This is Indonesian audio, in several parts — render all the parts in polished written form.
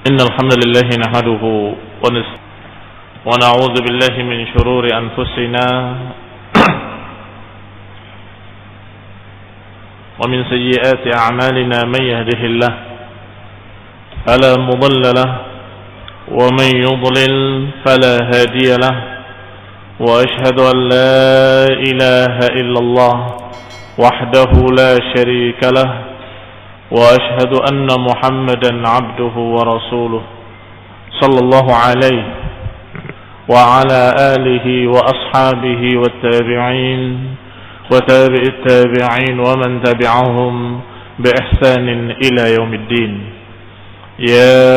إن الحمد لله نحمده ونعوذ بالله من شرور أنفسنا ومن سيئات أعمالنا من يهده الله فلا مضل له ومن يضلل فلا هادي له وأشهد أن لا إله إلا الله وحده لا شريك له وأشهد أن محمدا عبده ورسوله صلى الله عليه وعلى آله وأصحابه والتابعين وتابع التابعين ومن تبعهم بإحسان إلى يوم الدين. يا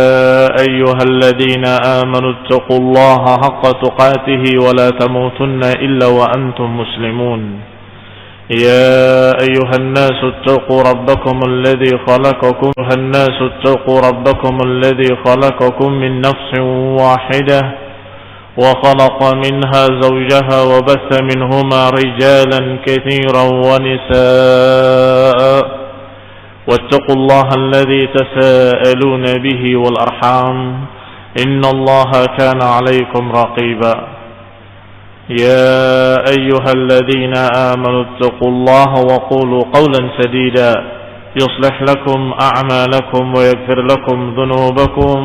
أيها الذين آمنوا اتقوا الله حق تقاته ولا تموتن إلا وأنتم مسلمون. يا أيها الناس اتقوا ربكم الذي خلقكم من نفس واحدة وخلق منها زوجها وبث منهما رجالا كثيرا ونساء واتقوا الله الذي تساءلون به والأرحام إن الله كان عليكم رقيبا. يا أيها الذين آمنوا اتقوا الله وقولوا قولا سديدا يصلح لكم أعمالكم ويغفر لكم ذنوبكم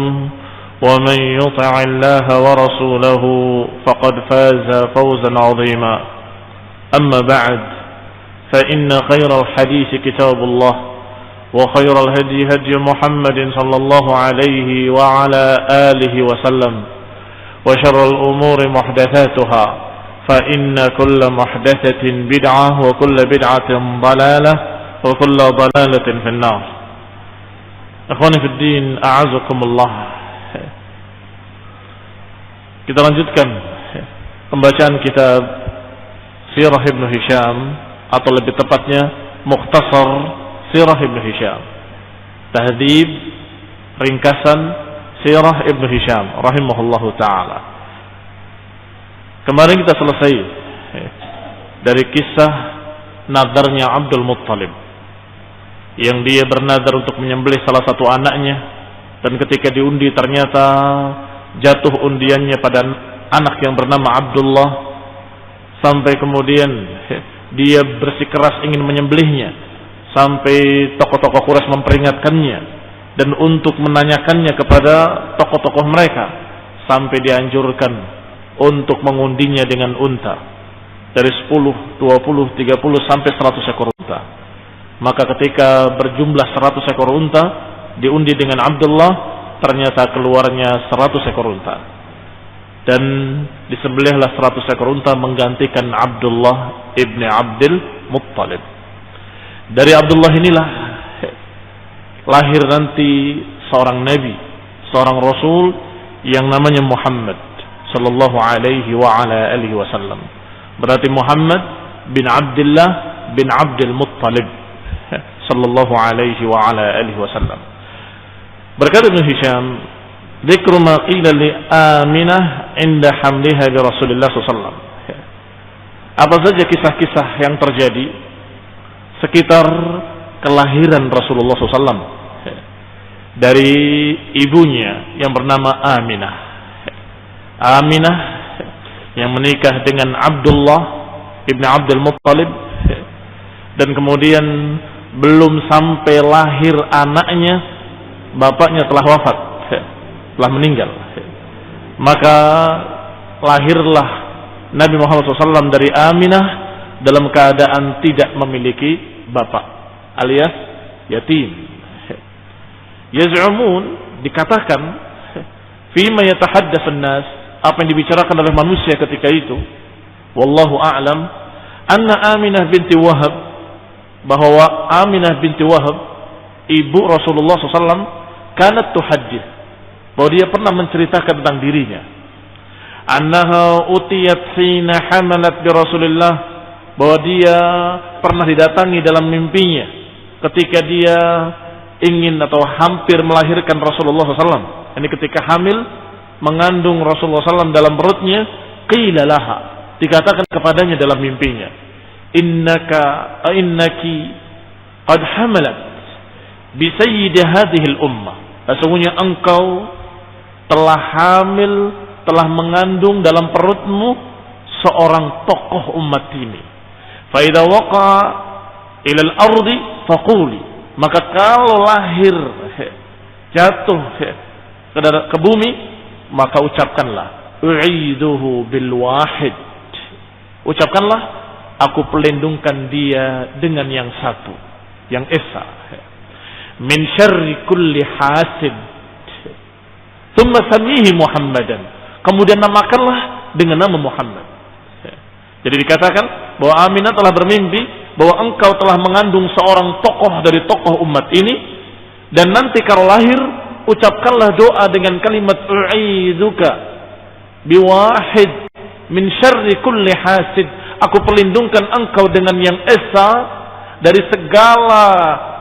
ومن يطع الله ورسوله فقد فاز فوزا عظيما. أما بعد فإن خير الحديث كتاب الله وخير الهدي هدي محمد صلى الله عليه وعلى آله وسلم وشر الأمور محدثاتها فإن كل محدثة بدعة وكل بدعة ضلالة وكل ضلالة في النار. Akhwani fi din, a'azakumullah. Kita lanjutkan pembacaan kitab Sirah Ibn Hisham, atau lebih tepatnya Mukhtasar Sirah Ibn Hisham, tahdhib ringkasan Sirah Ibn Hisham rahimahullahu ta'ala. Kemarin kita selesai dari kisah nadarnya Abdul Muttalib, yang dia bernadar untuk menyembelih salah satu anaknya, dan ketika diundi ternyata jatuh undiannya pada anak yang bernama Abdullah, sampai kemudian dia bersikeras ingin menyembelihnya, sampai tokoh-tokoh Quraisy memperingatkannya dan untuk menanyakannya kepada tokoh-tokoh mereka, sampai dianjurkan untuk mengundinya dengan unta dari 10, 20, 30 sampai 100 ekor unta. Maka ketika berjumlah 100 ekor unta diundi dengan Abdullah, ternyata keluarnya 100 ekor unta, dan disembelihlah 100 ekor unta menggantikan Abdullah ibni Abdul Muttalib. Dari Abdullah inilah lahir nanti seorang nabi, seorang rasul yang namanya Muhammad sallallahu alaihi wa ala alihi wasallam. Berarti Muhammad bin Abdullah bin Abdul Muttalib sallallahu alaihi wa ala alihi wasallam. Berkata Ibn Hisham, dzikru ma qila li Aminah inda hamliha bi Rasulillah sallallahu alaihi wasallam. Apa saja kisah-kisah yang terjadi sekitar kelahiran Rasulullah sallallahu alaihi wasallam dari ibunya yang bernama Aminah. Aminah yang menikah dengan Abdullah ibn Abdul Muttalib, dan kemudian belum sampai lahir anaknya, bapaknya telah wafat, telah meninggal. Maka lahirlah Nabi Muhammad SAW dari Aminah dalam keadaan tidak memiliki bapak, alias yatim. Yaz'umun, dikatakan, fima yatahaddatsun nas, apa yang dibicarakan oleh manusia ketika itu, wallahu a'lam, anna Aminah binti Wahab, bahwa Aminah binti Wahab ibu Rasulullah SAW kanat tuhaddits, bahwa dia pernah menceritakan tentang dirinya, annaha utiyat hina hamalat bi Rasulillah, bahwa dia pernah didatangi dalam mimpinya ketika dia ingin atau hampir melahirkan Rasulullah SAW. Ini ketika hamil mengandung Rasulullah SAW dalam perutnya, qila laha, dikatakan kepadanya dalam mimpinya, innaki qad hamalat bi sayyidi hadhihi al-ummah, sesungguhnya engkau telah hamil, telah mengandung dalam perutmu seorang tokoh umat ini. Fa idza waqa'a ila al-ardi faquli, maka kalau lahir jatuh ke bumi, maka ucapkanlah u'iduhu bil wahid, ucapkanlah aku pelindungkan dia dengan yang satu, yang esa, min syarri kulli hasid, thumma samihi Muhammadan, kemudian namakanlah dengan nama Muhammad. Jadi dikatakan bahwa Aminah telah bermimpi bahwa engkau telah mengandung seorang tokoh dari tokoh umat ini, dan nanti kalau lahir ucapkanlah doa dengan kalimat u'iduka biwahid min syarri kulli hasid, aku pelindungkan engkau dengan yang esa dari segala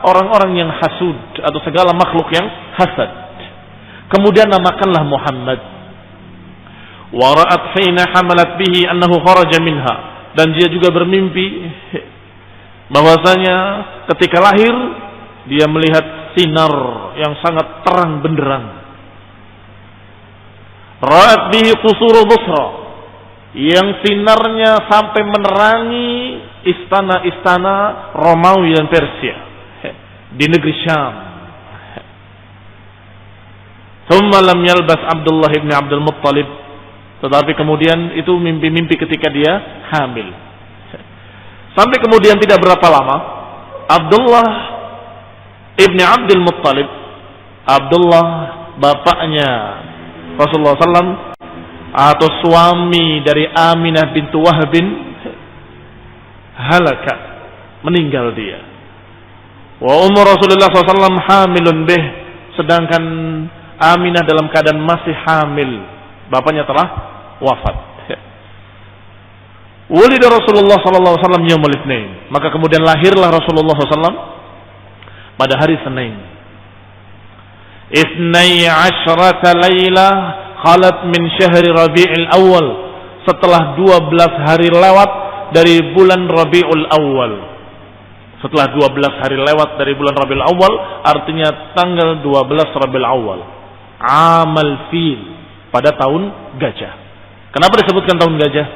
orang-orang yang hasud atau segala makhluk yang hasad. Kemudian namakanlah Muhammad. Wa ra'at hina hamalat bihi annahu kharaja minha, dan dia juga bermimpi bahwasanya ketika lahir dia melihat sinar yang sangat terang benderang. Ra'at bihi qusur Busra, yang sinarnya sampai menerangi istana-istana Romawi dan Persia di negeri Syam. Thumma lam yalbas Abdullah ibn Abdul Muttalib, tetapi kemudian itu mimpi-mimpi ketika dia hamil. Sampai kemudian tidak berapa lama, Abdullah ibn Abdul Muttalib, Abdullah bapaknya Rasulullah SAW atau suami dari Aminah bintu Wahbin, halaka, meninggal dia. Wa umur Rasulullah SAW hamilun bih, sedangkan Aminah dalam keadaan masih hamil, bapaknya telah wafat. Wulida Rasulullah SAW yaumul Itsnain, maka kemudian lahirlah Rasulullah SAW pada hari Senin. Itsnai asyrata lailah khalat min syahri Rabi'il Awal, setelah 12 hari lewat dari bulan Rabiul Awal. Setelah 12 hari lewat dari bulan Rabiul Awal, artinya tanggal 12 Rabiul Awal. Amal fil, pada tahun gajah. Kenapa disebutkan tahun gajah?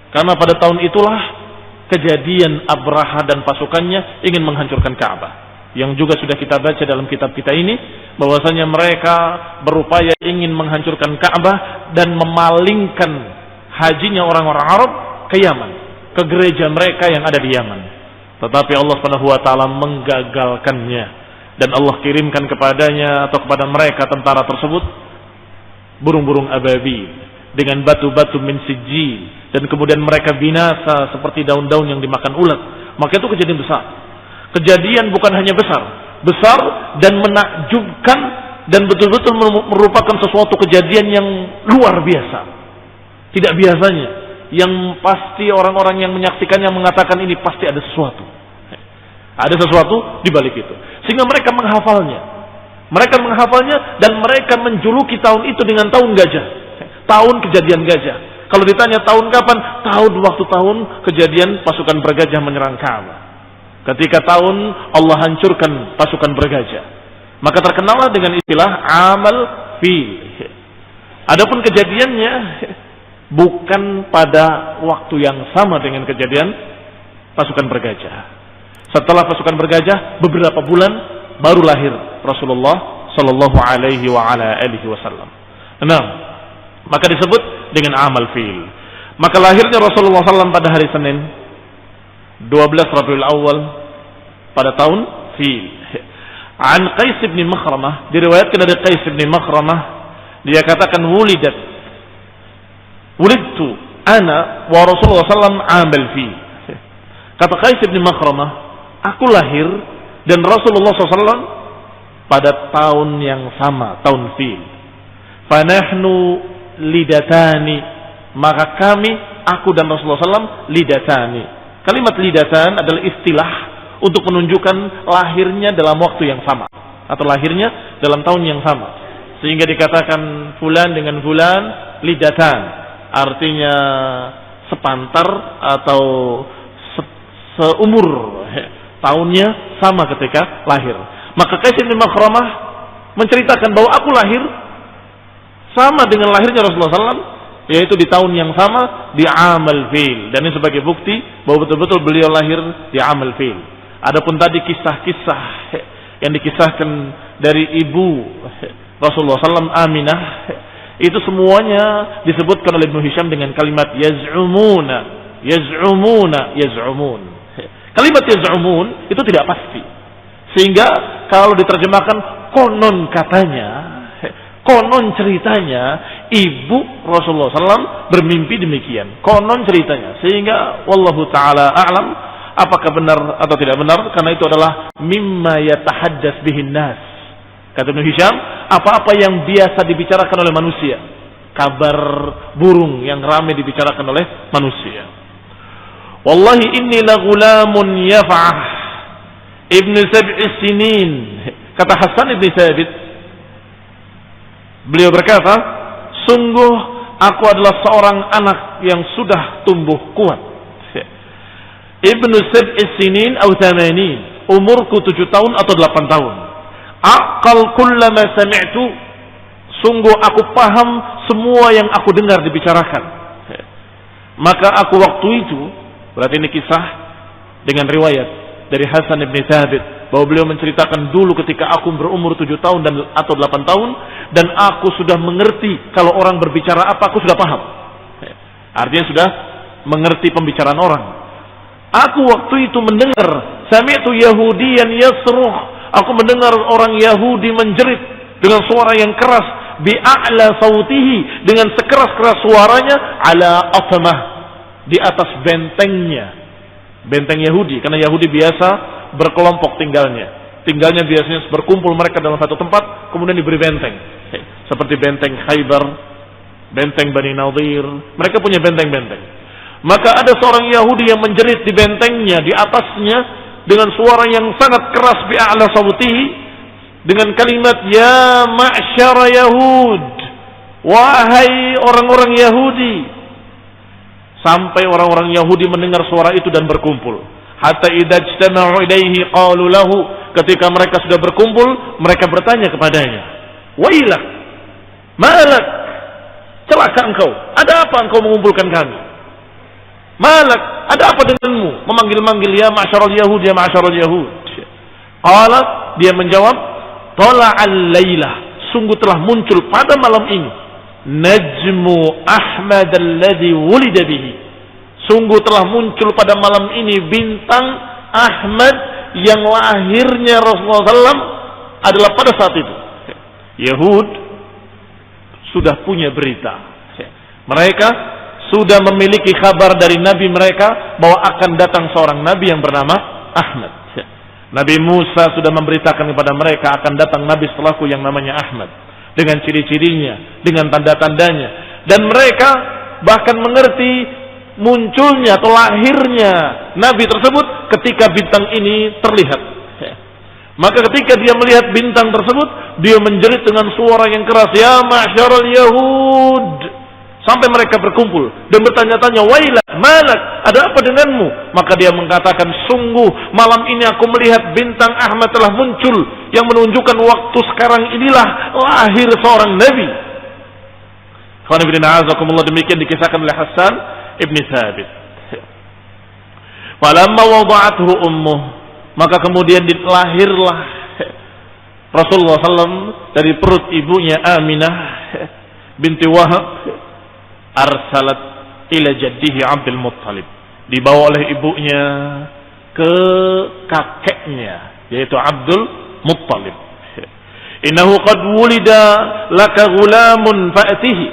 Karena pada tahun itulah kejadian Abraha dan pasukannya ingin menghancurkan Ka'bah, yang juga sudah kita baca dalam kitab kita ini, bahwasanya mereka berupaya ingin menghancurkan Ka'bah dan memalingkan hajinya orang-orang Arab ke Yaman, ke gereja mereka yang ada di Yaman. Tetapi Allah Subhanahu wa taala menggagalkannya, dan Allah kirimkan kepadanya atau kepada mereka tentara tersebut burung-burung ababil dengan batu-batu min sijil, dan kemudian mereka binasa seperti daun-daun yang dimakan ulat. Maka itu kejadian besar. Kejadian bukan hanya besar dan menakjubkan, dan betul-betul merupakan sesuatu kejadian yang luar biasa, tidak biasanya, yang pasti orang-orang yang menyaksikannya mengatakan ini pasti ada sesuatu di balik itu, sehingga mereka menghafalnya dan mereka menjuluki tahun itu dengan tahun gajah, tahun kejadian gajah. Kalau ditanya tahun kapan, waktu tahun kejadian pasukan bergajah menyerang Ka'bah. Ketika tahun Allah hancurkan pasukan bergajah, maka terkenallah dengan istilah amal fil. Adapun kejadiannya bukan pada waktu yang sama dengan kejadian pasukan bergajah. Setelah pasukan bergajah beberapa bulan baru lahir Rasulullah sallallahu alaihi wa ala alihi wasallam. Nah, maka disebut dengan amal fil. Maka lahirnya Rasulullah SAW pada hari Senin 12 Rabiul Awal pada tahun fil. An Qais bin Makhramah, diriwayatkan dari Qais bin Makhramah, dia katakan wulidtu ana wa Rasulullah SAW amal fil. Kata Qais bin Makhramah, aku lahir dan Rasulullah SAW pada tahun yang sama, tahun fil. Fanahnu lidatani, maka kami, aku dan Rasulullah SAW lidatani. Kalimat lidatan adalah istilah untuk menunjukkan lahirnya dalam waktu yang sama, atau lahirnya dalam tahun yang sama, sehingga dikatakan fulan dengan fulan lidatan, artinya sepantar atau seumur tahunnya sama ketika lahir. Maka Qais bin Makhramah menceritakan bahwa aku lahir sama dengan lahirnya Rasulullah SAW, yaitu di tahun yang sama di Amal Fil, dan ini sebagai bukti bahwa betul-betul beliau lahir di Amal Fil. Adapun tadi kisah-kisah yang dikisahkan dari ibu Rasulullah SAW, Aminah, itu semuanya disebutkan oleh Ibnu Hisham dengan kalimat yaz'umuna, yaz'umuna, yaz'umun. Kalimat yaz'umun itu tidak pasti, sehingga kalau diterjemahkan konon katanya, konon ceritanya, ibu Rasulullah SAW bermimpi demikian, konon ceritanya, sehingga wallahu ta'ala a'lam apakah benar atau tidak benar, karena itu adalah mimma yatahaddas bihin nas. Kata Ibnu Hisham, apa-apa yang biasa dibicarakan oleh manusia, kabar burung yang ramai dibicarakan oleh manusia. Wallahi inni la ghulamun yaf'ah ibn sab'i sinin. Kata Hasan ibn Thabit, beliau berkata, sungguh aku adalah seorang anak yang sudah tumbuh kuat. Ibn sab'i sinin atau 80, umurku 7 tahun atau 8 tahun. Aqal kullama sami'tu, sungguh aku paham semua yang aku dengar dibicarakan. Maka aku waktu itu, berarti ini kisah dengan riwayat dari Hasan ibn Thabit, bahwa beliau menceritakan dulu ketika aku berumur 7 tahun atau 8 tahun, dan aku sudah mengerti kalau orang berbicara apa, aku sudah paham. Artinya sudah mengerti pembicaraan orang. Aku waktu itu mendengar, sami'tu Yahudiyan yasruh, aku mendengar orang Yahudi menjerit dengan suara yang keras, bi'a'la sautihi, dengan sekeras-keras suaranya, ala atmah, di atas bentengnya, benteng Yahudi, karena Yahudi biasa berkelompok tinggalnya biasanya berkumpul mereka dalam satu tempat, kemudian diberi benteng, seperti benteng Khaybar, benteng Bani Nadir, mereka punya benteng-benteng. Maka ada seorang Yahudi yang menjerit di bentengnya, di atasnya, dengan suara yang sangat keras, bi'a'la sautihi, dengan kalimat ya ma'syara Yahud, wahai orang-orang Yahudi. Sampai orang-orang Yahudi mendengar suara itu dan berkumpul. Hatta idza ijtama'u ilaihi qalu lahu, ketika mereka sudah berkumpul, mereka bertanya kepadanya, wailak, malak, celaka engkau, ada apa engkau mengumpulkan kami? Malak, ada apa denganmu? Memanggil-manggil ya ma'syaral Yahud, ya ma'syaral Yahud. Qala, dia menjawab, tala'al lailah, sungguh telah muncul pada malam ini najmu Ahmad alladhi wulida bihi, sungguh telah muncul pada malam ini bintang Ahmad yang lahirnya Rasulullah SAW adalah pada saat itu. Yahud sudah punya berita, mereka sudah memiliki kabar dari Nabi mereka bahwa akan datang seorang Nabi yang bernama Ahmad. Nabi Musa sudah memberitakan kepada mereka akan datang Nabi setelahku yang namanya Ahmad, dengan ciri-cirinya, dengan tanda-tandanya, dan mereka bahkan mengerti munculnya atau lahirnya Nabi tersebut ketika bintang ini terlihat. Maka ketika dia melihat bintang tersebut, dia menjerit dengan suara yang keras, ya ma'syaral Yahud, sampai mereka berkumpul dan bertanya-tanya, wailah, malak, ada apa denganmu? Maka dia mengatakan, sungguh malam ini aku melihat bintang Ahmad telah muncul, yang menunjukkan waktu sekarang inilah lahir seorang Nabi. Demikian dikisahkan oleh Hasan ibn Thabit. Falamma wada'athu ummuh, maka kemudian dilahirlah Rasulullah SAW dari perut ibunya Aminah binti Wahab, arsalat ila jaddihi Abdul Muttalib, dibawa oleh ibunya ke kakeknya yaitu Abdul Muttalib. Innahu qad wulida laka ghulamun fa'tihi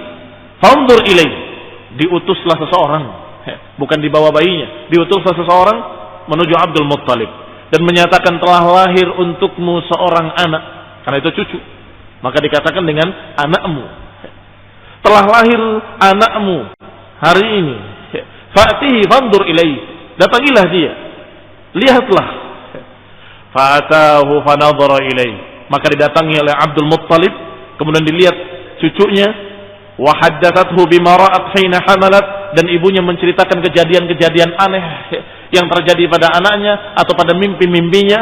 fanzur ilaihi, diutuslah seseorang, bukan dibawa bayinya, diutuslah seseorang menuju Abdul Muttalib dan menyatakan telah lahir untukmu seorang anak, karena itu cucu, maka dikatakan dengan anakmu. Telah lahir anakmu hari ini. Fa'tihi fanzur ilaihi, datangilah dia, lihatlah. Fa'atahu fanadhara ilaihi, maka didatangi oleh Abdul Muttalib, kemudian dilihat cucunya. Wa haddathathu bima ra'at hina hamalat, dan ibunya menceritakan kejadian-kejadian aneh yang terjadi pada anaknya atau pada mimpi-mimpinya.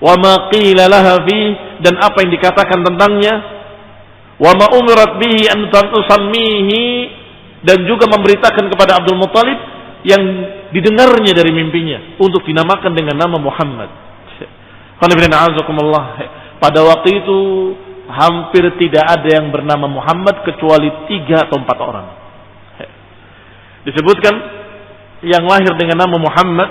Wa ma qila laha fi, dan apa yang dikatakan tentangnya, wa ma umirat bihi an tusammihi, dan juga memberitakan kepada Abdul Muttalib yang didengarnya dari mimpinya untuk dinamakan dengan nama Muhammad. Pada waktu itu hampir tidak ada yang bernama Muhammad kecuali 3 atau 4 orang. Disebutkan yang lahir dengan nama Muhammad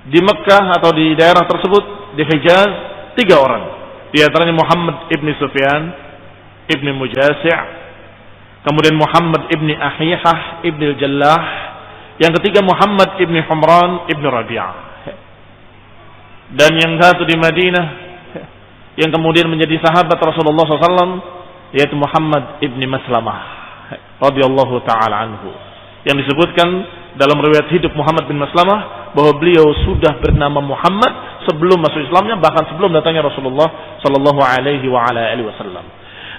di Mekah atau di daerah tersebut, di Hijaz, 3 orang. Di antaranya Muhammad ibni Sufyan ibni Mujasi', kemudian Muhammad ibni Ahihah ibni Jallah, yang ketiga Muhammad ibni Humran ibni Rabi'ah. Dan yang satu di Madinah yang kemudian menjadi sahabat Rasulullah SAW, yaitu Muhammad ibni Maslamah radhiyallahu ta'ala anhu, yang disebutkan dalam riwayat hidup Muhammad bin Maslamah bahwa beliau sudah bernama Muhammad sebelum masuk Islamnya, bahkan sebelum datangnya Rasulullah sallallahu alaihi wa ala alihi wasallam.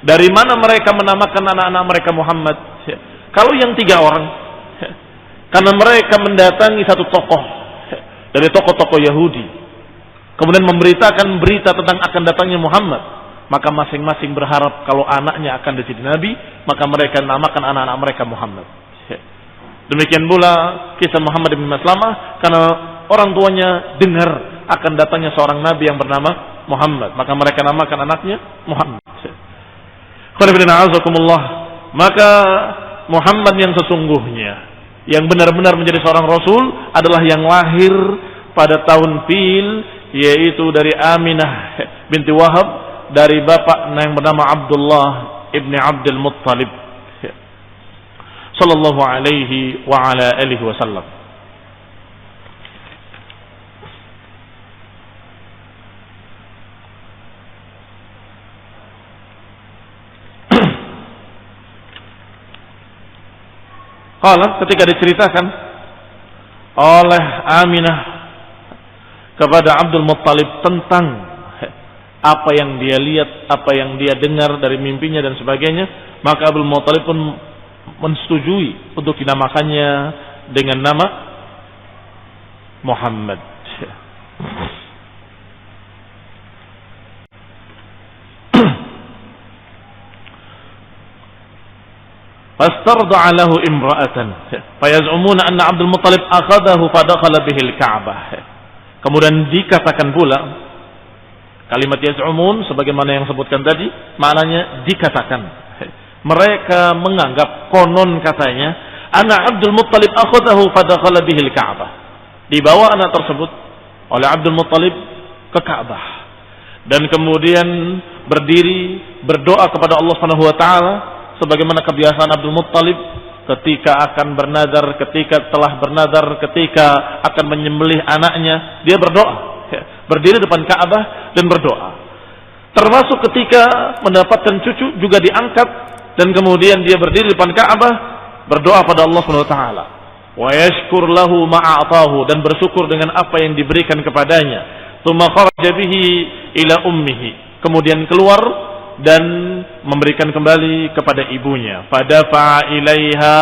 Dari mana mereka menamakan anak-anak mereka Muhammad? Kalau yang 3 orang, karena mereka mendatangi satu tokoh dari tokoh-tokoh Yahudi, kemudian memberitakan berita tentang akan datangnya Muhammad, maka masing-masing berharap kalau anaknya akan jadi nabi, maka mereka namakan anak-anak mereka Muhammad. Demikian pula kisah Muhammad bin Maslamah, karena orang tuanya dengar akan datangnya seorang nabi yang bernama Muhammad, maka mereka namakan anaknya Muhammad. Maka Muhammad yang sesungguhnya, yang benar-benar menjadi seorang rasul, adalah yang lahir pada tahun Fil, yaitu dari Aminah binti Wahab, dari bapak yang bernama Abdullah ibni Abdul Muttalib sallallahu alaihi wa ala alihi wasallam. Qala, ketika diceritakan oleh Aminah kepada Abdul Muttalib tentang apa yang dia lihat, apa yang dia dengar dari mimpinya dan sebagainya, maka Abdul Muttalib pun mensetujui untuk dinamakannya dengan nama Muhammad. Fastarda'a lahu imra'atan fayaz'umuna anna Abdul Muttalib akhadahu fadakhala bihi al-Ka'bah. Kemudian dikatakan pula, kalimat yaz'umun sebagaimana yang sebutkan tadi, maknanya dikatakan. Mereka menganggap, konon katanya, anna Abdul Muttalib akhadahu fadakhala bihi al-Ka'bah. Dibawa anak tersebut oleh Abdul Muttalib ke Ka'bah, dan kemudian berdiri berdoa kepada Allah Subhanahu wa taala sebagaimana kebiasaan Abdul Muttalib ketika akan bernadar, ketika telah bernadar, ketika akan menyembelih anaknya, dia berdoa, berdiri depan Ka'bah dan berdoa. Termasuk ketika mendapatkan cucu juga diangkat, dan kemudian dia berdiri depan Ka'bah berdoa pada Allah Subhanahu wa taala, wa yashkur lahu ma a'tahu, dan bersyukur dengan apa yang diberikan kepadanya. Tsumma kharaja bihi ila ummihi, kemudian keluar dan memberikan kembali kepada ibunya. Fadafa'a ilaiha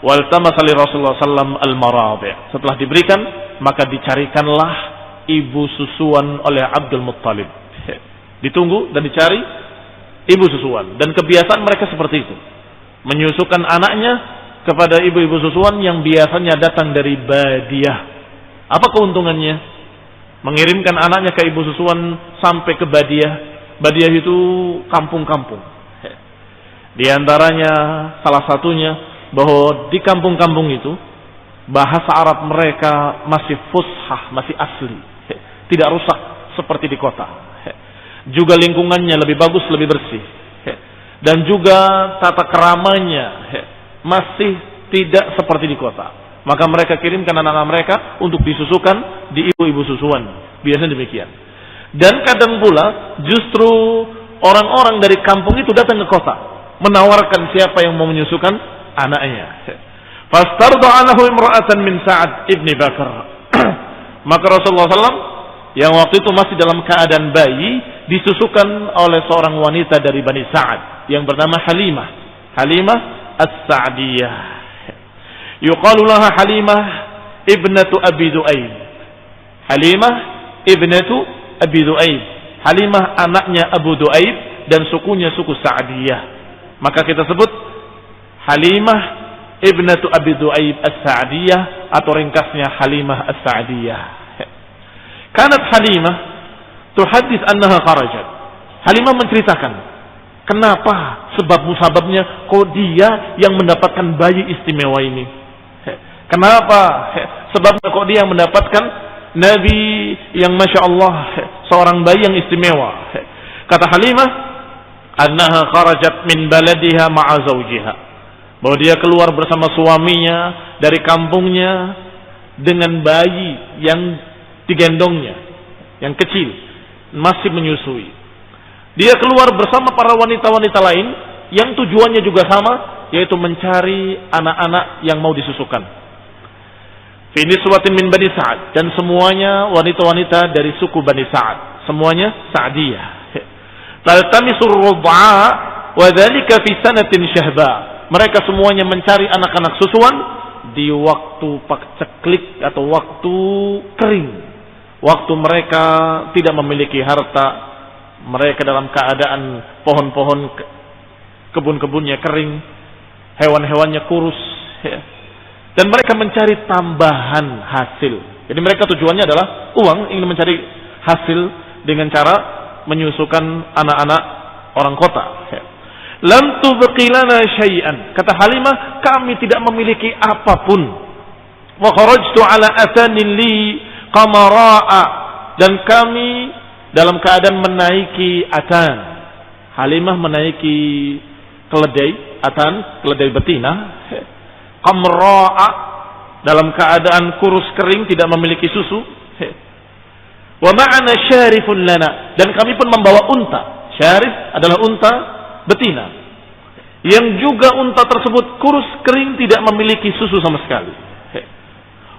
waltamasa li Rasulullah sallam al-maradi'. Setelah diberikan, maka dicarikanlah ibu susuan oleh Abdul Muttalib. Ditunggu dan dicari ibu susuan, dan kebiasaan mereka seperti itu, menyusukan anaknya kepada ibu-ibu susuan yang biasanya datang dari Badiah. Apa keuntungannya? Mengirimkan anaknya ke ibu susuan sampai ke Badiah. Badiah itu kampung-kampung. Di antaranya salah satunya bahwa di kampung-kampung itu bahasa Arab mereka masih fushah, masih asli, tidak rusak seperti di kota. Juga lingkungannya lebih bagus, lebih bersih, dan juga tata keramanya masih tidak seperti di kota. Maka mereka kirimkan anak-anak mereka untuk disusukan di ibu-ibu susuan, biasanya demikian. Dan kadang pula justru orang-orang dari kampung itu datang ke kota menawarkan siapa yang mau menyusukan anaknya. Fastarda'a lahu imra'atan min Sa'ad ibni Bakar. Maka Rasulullah SAW yang waktu itu masih dalam keadaan bayi disusukan oleh seorang wanita dari Bani Sa'ad yang bernama Halimah. Halimah As-Sa'diyah. Yuqalu laha Halimah ibnatu Abi Du'aib. Halimah ibnatu Abi Du'aib. Halimah anaknya Abu Du'aib dan sukunya suku Sa'diyah. Maka kita sebut Halimah ibnatu Abi Du'aib As-Sa'diyah atau ringkasnya Halimah As-Sa'diyah. Kanat Halimah tuhaddits annaha kharajat. Halimah menceritakan kenapa sebab-musababnya kok dia yang mendapatkan bayi istimewa ini. Kenapa sebabnya kok dia yang mendapatkan Nabi yang Masya Allah seorang bayi yang istimewa. Kata Halimah annaha kharajat min baladiha ma'a zawjiha, bahwa dia keluar bersama suaminya dari kampungnya dengan bayi yang digendongnya, yang kecil, masih menyusui. Dia keluar bersama para wanita-wanita lain yang tujuannya juga sama, yaitu mencari anak-anak yang mau disusukan. Fi niswatin min Bani Sa'ad, dan semuanya wanita-wanita dari suku Bani Sa'ad, semuanya Sa'diyah. Taltamisur rud'a wa dzalika fi sanatin syahba. Mereka semuanya mencari anak-anak susuan di waktu paceklik atau waktu kering. Waktu mereka tidak memiliki harta, mereka dalam keadaan pohon-pohon kebun-kebunnya kering, hewan-hewannya kurus, ya. Dan mereka mencari tambahan hasil. Jadi mereka tujuannya adalah uang, ingin mencari hasil dengan cara menyusukan anak-anak orang kota, ya. Lam tubqi lana syai'an, kata Halimah, kami tidak memiliki apapun. Wa kharajtu ala atanin li qamara'a, dan kami dalam keadaan menaiki atan. Halimah menaiki keledai, atan, keledai betina. Qamra'a, dalam keadaan kurus kering, tidak memiliki susu. Wa ma'ana syarifun lana, dan kami pun membawa unta. Syarif adalah unta betina, yang juga unta tersebut kurus kering, tidak memiliki susu sama sekali.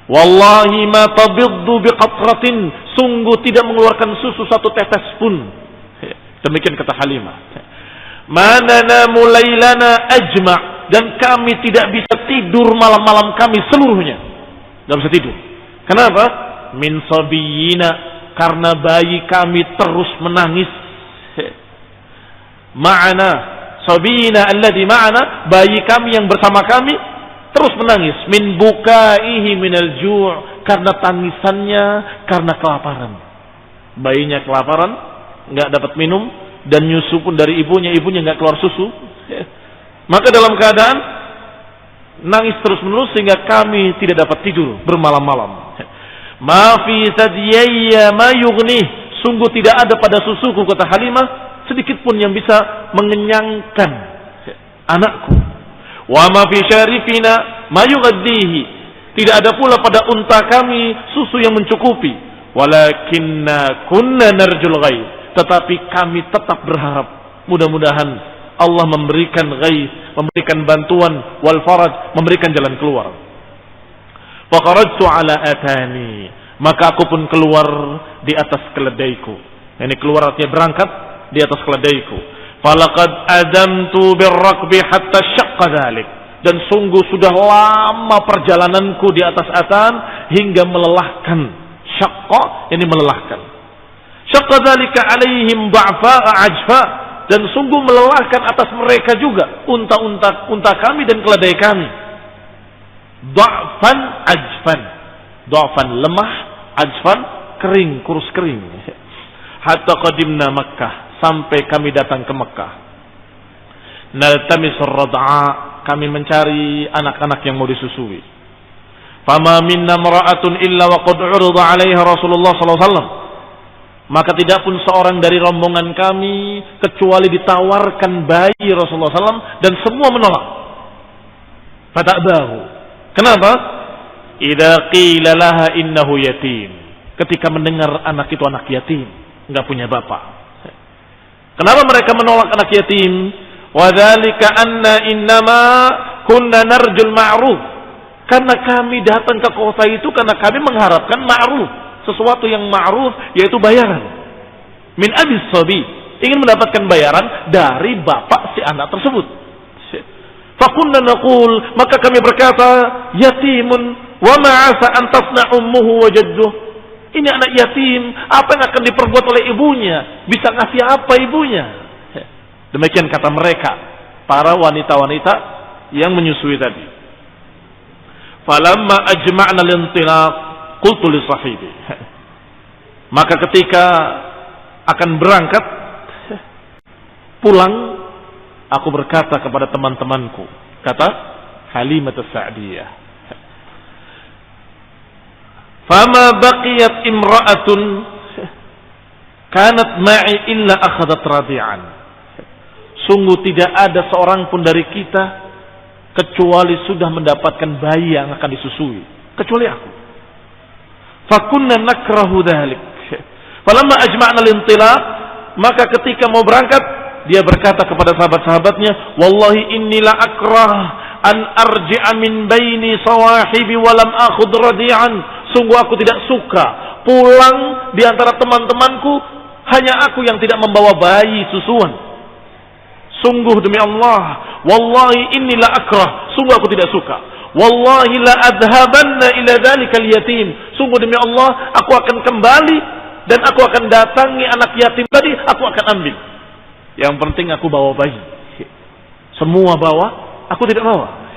Wallahi ma tabiddu biqatratin, sungguh tidak mengeluarkan susu satu tetes pun. Demikian kata Halimah. Manana mulailana ajma', dan kami tidak bisa tidur malam-malam kami seluruhnya. Tidak bisa tidur. Kenapa? Min sabiyina, karena bayi kami terus menangis. Ma'ana sabiyina alladhi ma'ana, bayi kami yang bersama kami terus menangis. Min bukaihi minal ju', karena tangisannya karena kelaparan. Bayinya kelaparan, nggak dapat minum, dan nyusu pun dari ibunya nggak keluar susu. Maka dalam keadaan nangis terus menerus sehingga kami tidak dapat tidur bermalam-malam. Ma fi sadiyya ma yughni, sungguh tidak ada pada susuku, kata Halimah, sedikit pun yang bisa mengenyangkan anakku. Wa ma fi syarifina ma yughaddihi, tidak ada pula pada unta kami susu yang mencukupi. Walakinna kunna narjul ghaib, tetapi kami tetap berharap mudah-mudahan Allah memberikan ghaib, memberikan bantuan, wal faraj, memberikan jalan keluar. Fa kharajtu ala atani, maka aku pun keluar di atas keledaiku. Ini keluar artinya berangkat di atas keledaiku. Falaqad adamtu birrakbi hatta syaqqa dzalik, dan sungguh sudah lama perjalananku di atas atan hingga melelahkan. Syaqqa, ini melelahkan. Syaqqa dzalika alaihim dha'fa ajfa, dan sungguh melelahkan atas mereka juga unta kami dan keledai kami. Dha'fan ajfan, dha'fan lemah, ajfan kering, kurus kering. Hatta qadimna Makkah, sampai kami datang ke Makkah. Naltamisur rad'a, kami mencari anak-anak yang mau disusui. Fama minna mar'atun illa wa qad 'urida 'alaiha Rasulullah sallallahu alaihi wasallam, maka tidak pun seorang dari rombongan kami kecuali ditawarkan bayi Rasulullah SAW, dan semua menolak. Fata'bahu. Kenapa? Idza qila laha innahu yatim, ketika mendengar anak itu anak yatim, enggak punya bapak. Kenapa mereka menolak anak yatim? Wa dzalika anna innama kunna narjul ma'ruf, karena kami datang ke kota itu karena kami mengharapkan ma'ruf, sesuatu yang ma'ruf, yaitu bayaran. Min abis sabi, ingin mendapatkan bayaran dari bapak si anak tersebut. Fakunna naqul, maka kami berkata, yatimun wa ma'asa an tasna ummuhu wa jadduh, Ini anak yatim, apa yang akan diperbuat oleh ibunya? Bisa ngasih apa ibunya? Demikian kata mereka, para wanita-wanita yang menyusui tadi. Falamma ajma'na al-intilaq qultu li sahibi. Maka ketika akan berangkat pulang, aku berkata kepada teman-temanku, kata Halimah as-Sa'diyah, fama baqiyat imra'atun kanat ma'i illa akhadat radi'an. Sungguh tidak ada seorang pun dari kita kecuali sudah mendapatkan bayi yang akan disusui, kecuali aku. Fakunna nakrahu dhalik. Falamma ajma'na al-intilaq, maka ketika mau berangkat, dia berkata kepada sahabat-sahabatnya, wallahi inni la akrah an arji'a min baini sawahibi wa lam akhud radi'an. Sungguh aku tidak suka pulang di antara teman-temanku hanya aku yang tidak membawa bayi susuan. Sungguh demi Allah, wallahi inni la akrah, sungguh aku tidak suka. Wallahi la adhabanna ila dhalikal yatim. Sungguh demi Allah, aku akan kembali dan aku akan datangi anak yatim tadi, aku akan ambil. Yang penting aku bawa bayi. Semua bawa, aku tidak bawa.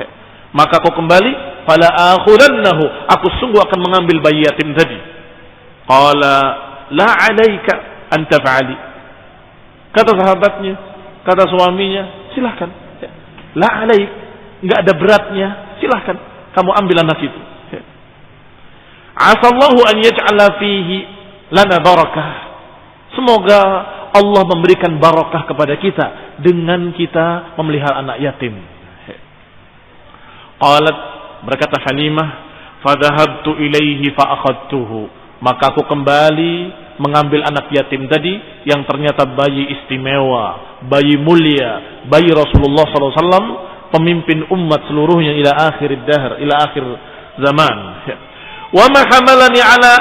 Maka aku kembali, fala akhulannahu, aku sungguh akan mengambil bayi yatim tadi. Qala la 'alaika an taf'ali. Kata sahabatnya, kata suaminya, silahkan. La 'alaik, enggak ada beratnya, silahkan kamu ambil anak itu. Asallahu an yaj'ala fihi lana barakah. Semoga Allah memberikan barakah kepada kita dengan kita memelihara anak yatim. Qalat, berkata Halimah, fadhahabtu ilaihi fa akhadtuhu. Maka aku kembali mengambil anak yatim tadi yang ternyata bayi istimewa, bayi mulia, bayi Rasulullah SAW, pemimpin umat seluruhnya ila akhir dahr, ila akhir zaman. Wa ma hamalani ala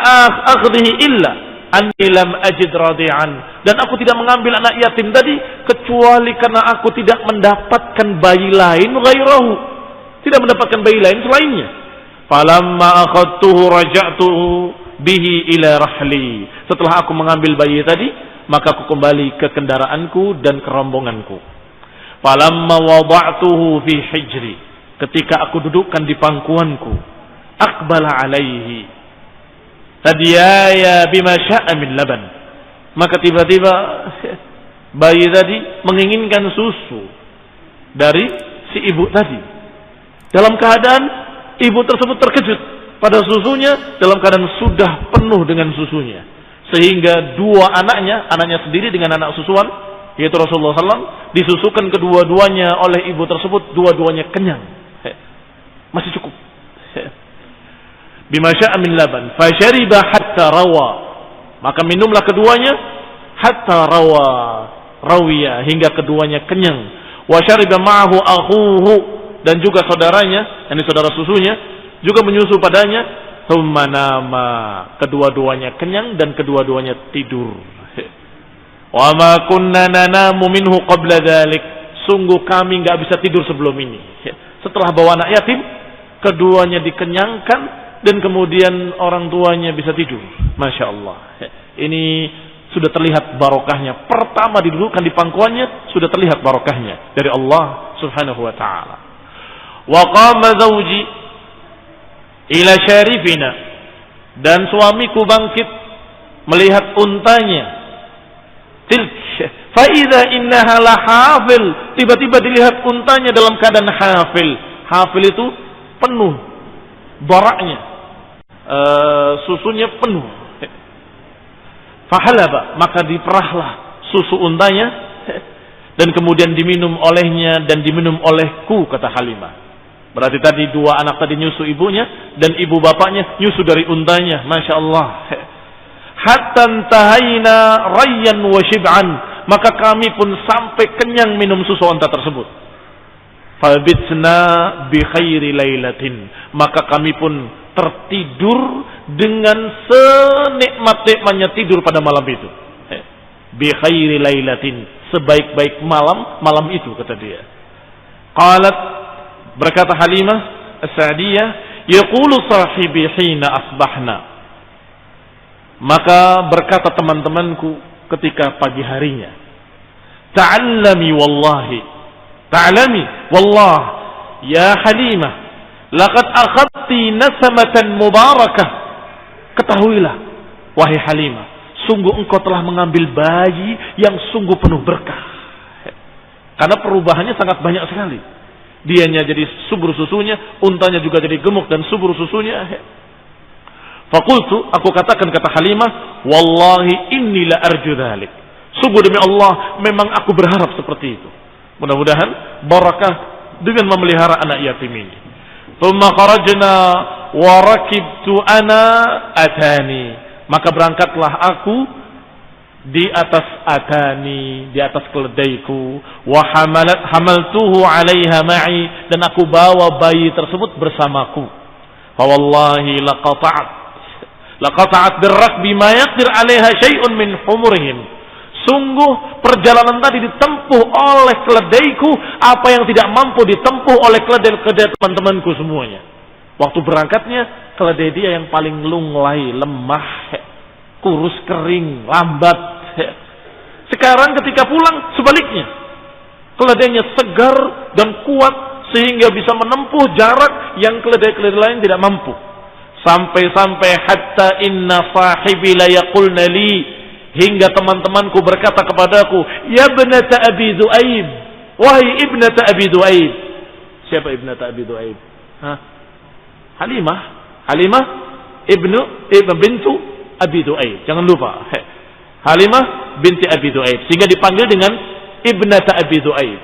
akhdhihi illa anni lam ajid radi'an. Dan aku tidak mengambil anak yatim tadi kecuali karena aku tidak mendapatkan bayi lain ghairahu, tidak mendapatkan bayi lain selainnya. Falamma akhadtuhu raja'tuhu bihi ila rahli. Setelah aku mengambil bayi tadi, maka aku kembali ke kendaraanku dan ke rombonganku. Falamma wada'tuhu fi hijri. Ketika aku dudukkan di pangkuanku, aqbala alaihi tadiyaya bima sya'a min laban. Maka tiba-tiba bayi tadi menginginkan susu dari si ibu tadi. Dalam keadaan ibu tersebut terkejut pada susunya, dalam keadaan sudah penuh dengan susunya, sehingga dua anaknya sendiri dengan anak susuan, yaitu Rasulullah SAW, disusukan kedua-duanya oleh ibu tersebut, dua-duanya kenyang, masih cukup. Bima sya'a min laban, fashariba hatta rawa. Maka minumlah keduanya hatta rawiya, hingga keduanya kenyang. Wa syariba ma'ahu akhuhu, dan juga saudaranya, yakni saudara susunya, juga menyusu padanya. Tsumma nama, kedua-duanya kenyang dan kedua-duanya tidur. Wa ma kunna nanamu minhu qabla dzalik. Sungguh kami enggak bisa tidur sebelum ini. Setelah bawa anak yatim, keduanya dikenyangkan dan kemudian orang tuanya bisa tidur. Masya Allah. Ini sudah terlihat barokahnya. Pertama didudukan di pangkuannya, sudah terlihat barokahnya dari Allah Subhanahu wa taala. Wa qama zawji ila syarifina, dan suamiku bangkit melihat untanya. Tilk fa idza innaha la hafil. Tiba-tiba dilihat untanya dalam keadaan hafil. Hafil itu penuh baraknya, susunya penuh. Fahalaba, maka diperahlah susu untanya dan kemudian diminum olehnya dan diminum olehku, kata Halimah. Berarti tadi dua anak tadi nyusu ibunya dan ibu bapaknya nyusu dari untanya. Masya Allah. Hatta intahaina rayyan wa shib'an, maka kami pun sampai kenyang minum susu unta tersebut. Fabitna bi khairi lailatin, maka kami pun tertidur dengan senikmat-nikmatnya tidur pada malam itu. Bi khairi lailatin, sebaik-baik malam itu, kata dia. Qalat, berkata Halimah as-Sa'diyah, yaqulu sahibi hina asbahna. Maka berkata teman-temanku ketika pagi harinya, ta'allami wallahi, ta'allami wallah ya Halimah, laqad akhadti nasamatan mubarakah. Ketahuilah wahai Halimah, sungguh engkau telah mengambil bayi yang sungguh penuh berkah. Karena perubahannya sangat banyak sekali. Dianya jadi subur susunya, untanya juga jadi gemuk dan subur susunya. Fakultu, aku katakan, kata Halimah, wallahi inni la arju dhalik. Sungguh demi Allah, memang aku berharap seperti itu. Mudah-mudahan barakah dengan memelihara anak yatim ini. Thumma kharajna wa rakibtu ana atani. Maka berangkatlah aku di atas atani, di atas keledaiku, wa hamaltuhu 'alaiha ma'i, dan aku bawa bayi tersebut bersamaku. Fa wallahi laqata'at birrakbi ma yaqdir 'alaiha syai'un min humurihim. Sungguh perjalanan tadi ditempuh oleh keledaiku apa yang tidak mampu ditempuh oleh keledai-keledai teman-temanku semuanya. Waktu berangkatnya keledai dia yang paling lunglai, lemah, kurus, kering, lambat. Sekarang ketika pulang sebaliknya, keledainya segar dan kuat sehingga bisa menempuh jarak yang keledai-keledai lain tidak mampu. Sampai-sampai hatta inna sahibi la yaqulna li, hingga teman-temanku berkata kepadaku, ya ibnata Abi Du'aib, wahai ibnata Abi Du'aib. Siapa ibnata Abi Du'aib? Halimah bintu Abi Du'aib. Jangan lupa, Halimah binti Abi Du'aib, sehingga dipanggil dengan ibnata Abi Du'aib.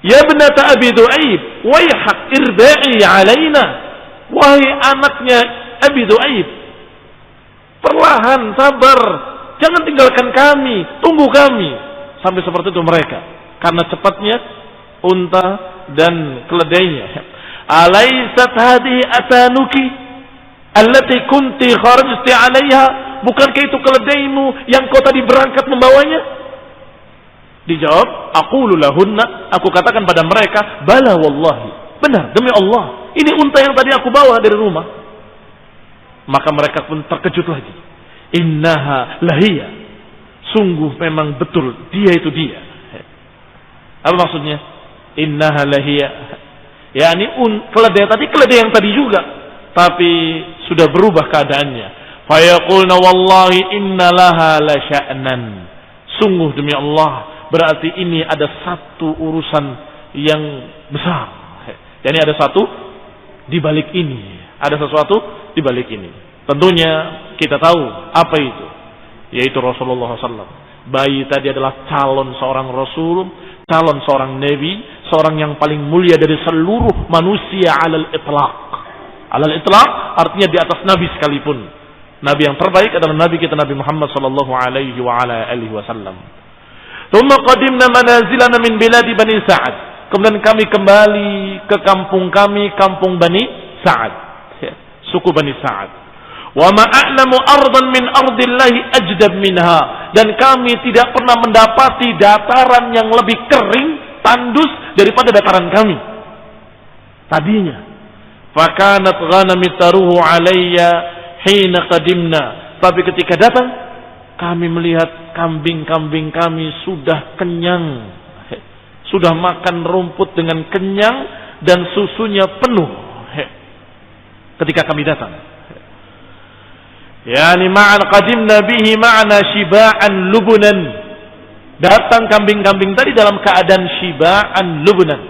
Ya ibnata Abi Du'aib, wayhak irda'i alaina, wahai anaknya Abi Du'aib, perlahan, sabar, jangan tinggalkan kami, tunggu kami. Sampai seperti itu mereka, karena cepatnya unta dan keledainya. Alaysat hadhihi atanuki allati kunti kharajti 'alayha, bukankah itu keledaimu yang kau tadi berangkat membawanya? Dijawab, aqulu lahunna, aku katakan pada mereka, bala wallahi, benar demi Allah, ini unta yang tadi aku bawa dari rumah. Maka mereka pun terkejut lagi. Innaha lahiyah, sungguh memang betul dia itu dia. Apa maksudnya? Innaha lahiyah, yakni keledai tadi keledai yang tadi juga, tapi sudah berubah keadaannya. Fayaqulna wallahi inna laha la sya'nan, sungguh demi Allah, berarti ini ada satu urusan yang besar. Yani ada satu di balik ini, ada sesuatu di balik ini. Tentunya kita tahu apa itu, yaitu Rasulullah SAW. Bayi tadi adalah calon seorang Rasul, calon seorang Nabi, seorang yang paling mulia dari seluruh manusia alal itlaq. Alal itlaq artinya di atas Nabi sekalipun. Nabi yang terbaik adalah Nabi kita, Nabi Muhammad sallallahu alaihi wa ala alihi wasallam. Thumma qadimna manazilana min biladi Bani Sa'ad. Kemudian kami kembali ke kampung kami, kampung Bani Sa'ad, suku Bani Sa'ad. Wa ma a'lamu ardan min ardillahi ajdab minha, dan kami tidak pernah mendapati dataran yang lebih kering, tandus daripada dataran kami tadinya. Fakanat ghanami taruhu alayya hina qadimna, tapi ketika datang kami melihat kambing-kambing kami sudah kenyang, sudah makan rumput dengan kenyang dan susunya penuh ketika kami datang. Yani ma'an qadimna bihi ma'ana shiba'an lubunan, datang kambing-kambing tadi dalam keadaan shiba'an lubunan.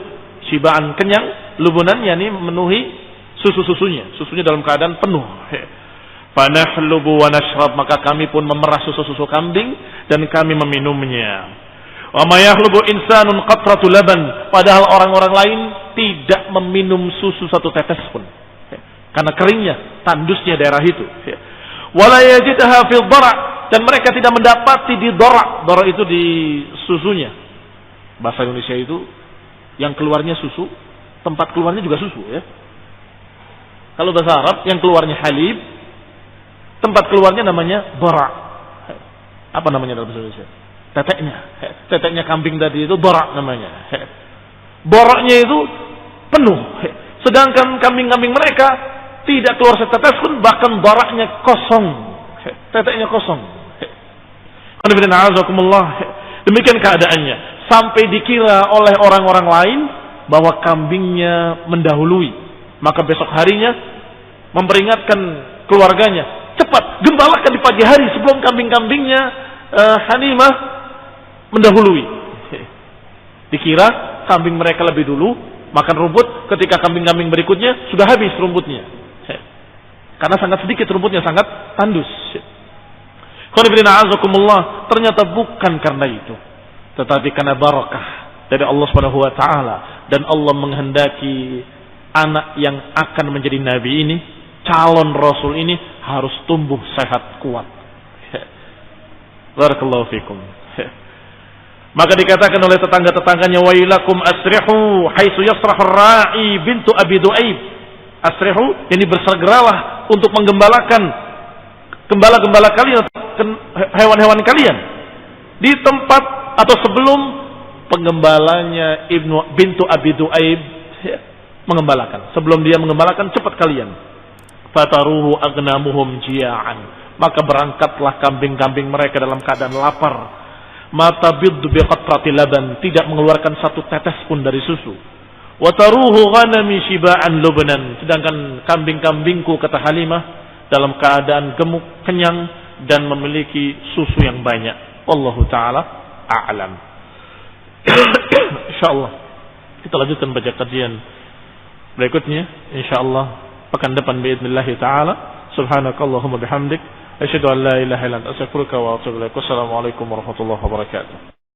Shiba'an kenyang, lubunan yani memenuhi susunya dalam keadaan penuh. Fanahlubu wa nashrab, maka kami pun memerah susu kambing dan kami meminumnya. Wa ma yahlubu insanun qatratu laban, padahal orang-orang lain tidak meminum susu satu tetes pun karena keringnya, tandusnya daerah itu. Wala yajidha fil dara', dan mereka tidak mendapati di dara'. Dara' itu di susunya. Bahasa Indonesia itu yang keluarnya susu, tempat keluarnya juga susu ya. Kalau bahasa Arab yang keluarnya halib, tempat keluarnya namanya dara'. Apa namanya dalam bahasa Indonesia? Teteknya kambing tadi itu dara' namanya. Dara'nya itu penuh. Sedangkan kambing-kambing mereka tidak keluar setetes pun, bahkan darahnya kosong. teteknya kosong. Demikian keadaannya, sampai dikira oleh orang-orang lain bahwa kambingnya mendahului. Maka besok harinya memperingatkan keluarganya, cepat gembalakan di pagi hari sebelum kambing-kambingnya Hanimah mendahului. Dikira kambing mereka lebih dulu makan rumput, ketika kambing-kambing berikutnya sudah habis rumputnya. Karena sangat sedikit rumputnya, sangat tandus. Ternyata bukan karena itu, tetapi karena barakah dari Allah Subhanahu wa taala, dan Allah menghendaki anak yang akan menjadi nabi ini, calon rasul ini harus tumbuh sehat kuat. Barakallahu fikum. Maka dikatakan oleh tetangga-tetangganya, wailakum asrihu haitsu yasrahu ra'i bintu Abi Du'aib. Asrihu, ini bersegeralah untuk menggembalakan gembala-gembala kalian, hewan-hewan kalian di tempat atau sebelum penggembalanya bintu Abi Du'aib mengembalakan. Sebelum dia mengembalakan, cepat kalian. Fataruhu agnamuhum jia'an. Maka berangkatlah kambing-kambing mereka dalam keadaan lapar. Mata biddu biqatrati laban, tidak mengeluarkan satu tetes pun dari susu. Wataruhu ghanami shiba'an lubnan, sedangkan kambing-kambingku, kata Halimah, dalam keadaan gemuk, kenyang, dan memiliki susu yang banyak. Wallahu ta'ala a'lam. InsyaAllah kita lanjutkan baca kajian berikutnya, InsyaAllah pekan depan biidznillah ta'ala. Subhanakallahumma bihamdik, asyhadu an la ilaha illa anta, astaghfiruka wa atubu ilaik. Wassalamualaikum warahmatullahi wabarakatuh.